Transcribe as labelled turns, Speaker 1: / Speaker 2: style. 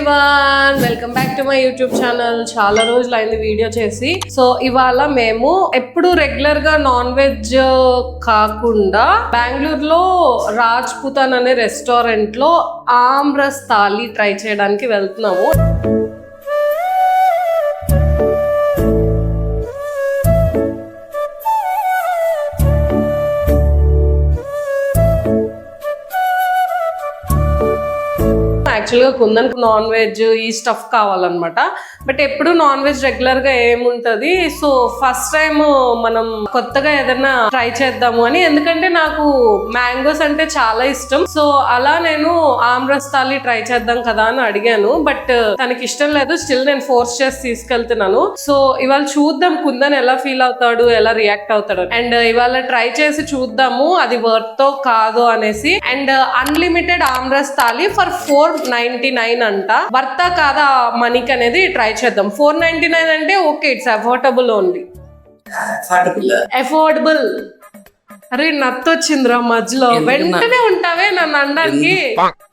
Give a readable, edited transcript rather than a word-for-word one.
Speaker 1: Everyone, welcome back to my YouTube channel. చాలా రోజులు అయింది వీడియో చేసి. సో ఇవాళ మేము ఎప్పుడు రెగ్యులర్ గా నాన్ వెజ్ కాకుండా బెంగళూరులో రాజ్పుతాన్ అనే రెస్టారెంట్ లో ఆమ్రస్ థాలీ ట్రై చేయడానికి వెళ్తున్నాము. యాక్చువల్గా కుందన్ నాన్ వెజ్ ఈ స్టఫ్ కావాలన్నమాట. బట్ ఎప్పుడు నాన్ వెజ్ రెగ్యులర్ గా ఏముంటది, సో ఫస్ట్ టైం మనం కొత్తగా ఏదైనా ట్రై చేద్దాము అని. ఎందుకంటే నాకు మ్యాంగోస్ అంటే చాలా ఇష్టం. సో అలా నేను ఆమ్రస్ థాలీ ట్రై చేద్దాం కదా అని అడిగాను. బట్ తనకి ఇష్టం లేదు. స్టిల్ నేను ఫోర్స్ చేసి తీసుకెళ్తున్నాను. సో ఇవాళ చూద్దాం కుందన్ ఎలా ఫీల్ అవుతాడు, ఎలా రియాక్ట్ అవుతాడు. అండ్ ఇవాళ ట్రై చేసి చూద్దాము అది వర్త్ తో కాదు అనేసి. And unlimited amras thali for 499 అంట. వర్తా కాదా మనీకి అనేది ట్రై చేద్దాం. 499 అంటే okay, it's affordable only. Affordable. అరే నత్తొచ్చిందిరా మధ్యలో, వెంటనే ఉంటావే నన్ను అనడానికి.